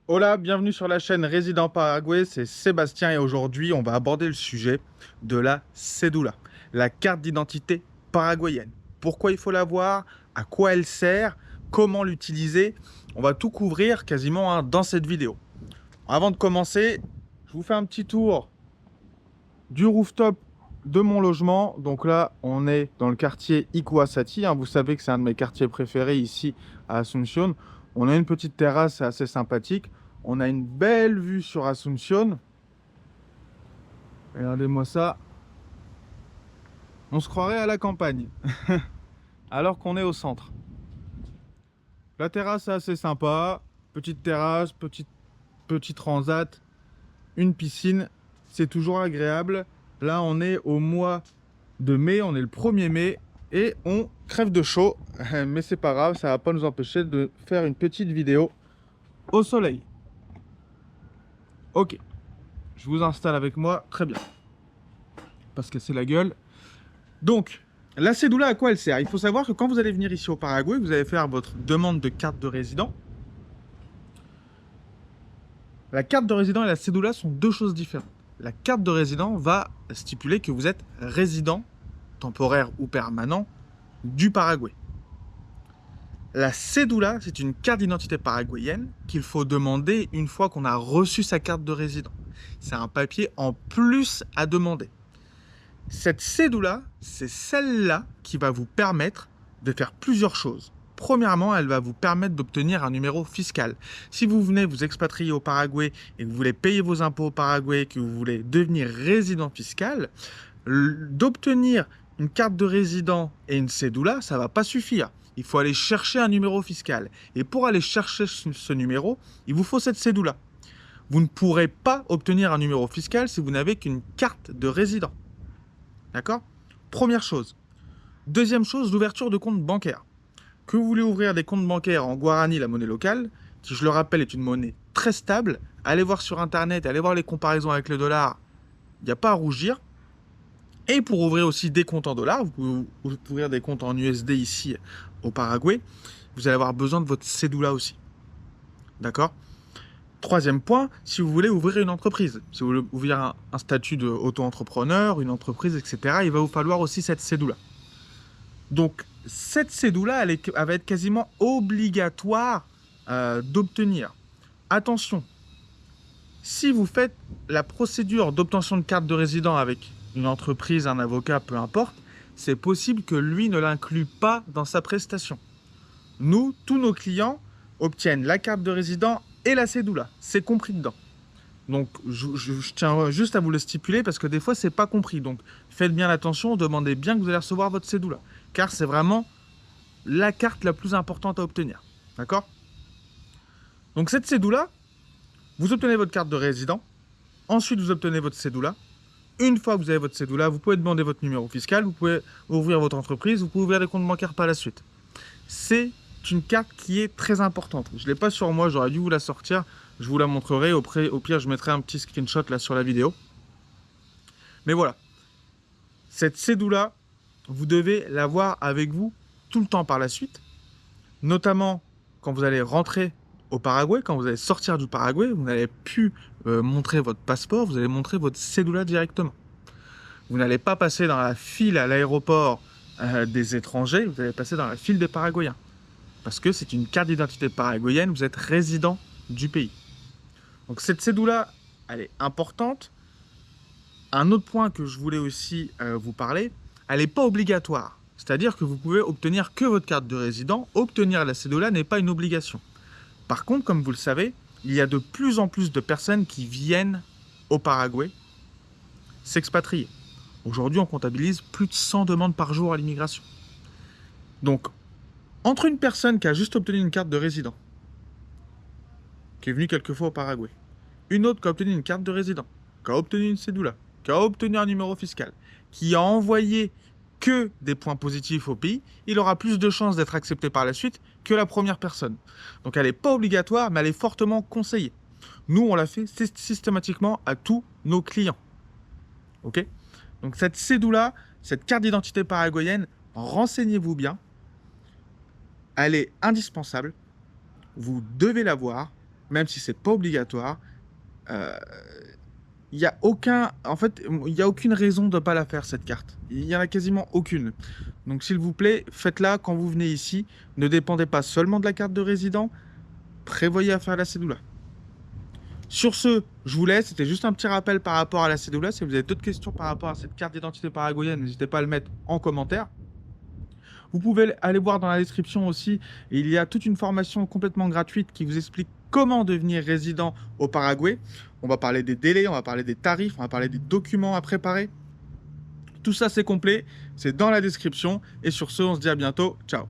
Hola, bienvenue sur la chaîne Résident Paraguay, c'est Sébastien et aujourd'hui on va aborder le sujet de la cédula, la carte d'identité paraguayenne. Pourquoi il faut l'avoir, à quoi elle sert, comment l'utiliser, on va tout couvrir quasiment dans cette vidéo. Avant de commencer, je vous fais un petit tour du rooftop de mon logement. Donc là, on est dans le quartier Iguasati, vous savez que c'est un de mes quartiers préférés ici à Asunción. On a une petite terrasse assez sympathique. On a une belle vue sur Asunción. Regardez-moi ça. On se croirait à la campagne, alors qu'on est au centre. La terrasse est assez sympa. Petite terrasse, petit transat, une piscine. C'est toujours agréable. Là, on est au mois de mai, on est le 1er mai et on crève de chaud. Mais c'est pas grave, ça va pas nous empêcher de faire une petite vidéo au soleil. Ok, je vous installe avec moi, très bien. Parce que c'est la gueule. Donc, la cédula, à quoi elle sert? Il faut savoir que quand vous allez venir ici au Paraguay, vous allez faire votre demande de carte de résident. La carte de résident et la cédula sont deux choses différentes. La carte de résident va stipuler que vous êtes résident, temporaire ou permanent, du Paraguay. La cédula, c'est une carte d'identité paraguayenne qu'il faut demander une fois qu'on a reçu sa carte de résident. C'est un papier en plus à demander. Cette cédula, c'est celle-là qui va vous permettre de faire plusieurs choses. Premièrement, elle va vous permettre d'obtenir un numéro fiscal. Si vous venez vous expatrier au Paraguay et que vous voulez payer vos impôts au Paraguay, que vous voulez devenir résident fiscal, d'obtenir une carte de résident et une cédula, ça ne va pas suffire. Il faut aller chercher un numéro fiscal. Et pour aller chercher ce numéro, il vous faut cette cédula. Vous ne pourrez pas obtenir un numéro fiscal si vous n'avez qu'une carte de résident. D'accord? Première chose. Deuxième chose, l'ouverture de comptes bancaires. Que vous voulez ouvrir des comptes bancaires en guarani, la monnaie locale, qui je le rappelle est une monnaie très stable, allez voir sur internet, allez voir les comparaisons avec le dollar, il n'y a pas à rougir. Et pour ouvrir aussi des comptes en dollars, vous pouvez ouvrir des comptes en USD ici au Paraguay, vous allez avoir besoin de votre cédula aussi. D'accord? Troisième point, si vous voulez ouvrir une entreprise, si vous voulez ouvrir un statut d'auto-entrepreneur, une entreprise, etc., il va vous falloir aussi cette cédula. Donc, cette cédula, elle va être quasiment obligatoire d'obtenir. Attention, si vous faites la procédure d'obtention de carte de résident avec une entreprise, un avocat, peu importe, c'est possible que lui ne l'inclue pas dans sa prestation. Nous, tous nos clients obtiennent la carte de résident et la cédula. C'est compris dedans. Donc, je tiens juste à vous le stipuler parce que des fois, c'est pas compris. Donc, faites bien attention, demandez bien que vous allez recevoir votre cédula. Car c'est vraiment la carte la plus importante à obtenir. D'accord? Donc, cette cédula, vous obtenez votre carte de résident. Ensuite, vous obtenez votre cédula. Une fois que vous avez votre cédula, vous pouvez demander votre numéro fiscal, vous pouvez ouvrir votre entreprise, vous pouvez ouvrir des comptes bancaires par la suite. C'est une carte qui est très importante. Je ne l'ai pas sur moi, j'aurais dû vous la sortir. Je vous la montrerai. Au pire, je mettrai un petit screenshot là sur la vidéo. Mais voilà. Cette cédula, vous devez l'avoir avec vous tout le temps par la suite. Notamment quand vous allez rentrer au Paraguay, quand vous allez sortir du Paraguay, vous n'allez plus montrer votre passeport, vous allez montrer votre cédula directement. Vous n'allez pas passer dans la file à l'aéroport des étrangers, vous allez passer dans la file des Paraguayens. Parce que c'est une carte d'identité paraguayenne, vous êtes résident du pays. Donc cette cédula, elle est importante. Un autre point que je voulais aussi vous parler, elle n'est pas obligatoire. C'est-à-dire que vous pouvez obtenir que votre carte de résident. Obtenir la cédula n'est pas une obligation. Par contre, comme vous le savez, il y a de plus en plus de personnes qui viennent au Paraguay s'expatrier. Aujourd'hui, on comptabilise plus de 100 demandes par jour à l'immigration. Donc, entre une personne qui a juste obtenu une carte de résident, qui est venue quelquefois au Paraguay, une autre qui a obtenu une carte de résident, qui a obtenu une cédula, qui a obtenu un numéro fiscal, qui a envoyé que des points positifs au pays, il aura plus de chances d'être accepté par la suite que la première personne. Donc elle n'est pas obligatoire, mais elle est fortement conseillée. Nous, on l'a fait systématiquement à tous nos clients. Ok? Donc cette cédula, cette carte d'identité paraguayenne, renseignez-vous bien. Elle est indispensable. Vous devez l'avoir. même si c'est pas obligatoire. Il n'y a aucune raison de ne pas la faire, cette carte. Il n'y en a quasiment aucune. Donc, s'il vous plaît, faites-la quand vous venez ici. Ne dépendez pas seulement de la carte de résident. Prévoyez à faire la cédula. Sur ce, je vous laisse. C'était juste un petit rappel par rapport à la cédula. Si vous avez d'autres questions par rapport à cette carte d'identité paraguayenne, n'hésitez pas à le mettre en commentaire. Vous pouvez aller voir dans la description aussi. Il y a toute une formation complètement gratuite qui vous explique comment devenir résident au Paraguay. On va parler des délais, on va parler des tarifs, on va parler des documents à préparer. Tout ça, c'est complet. C'est dans la description. Et sur ce, on se dit à bientôt. Ciao.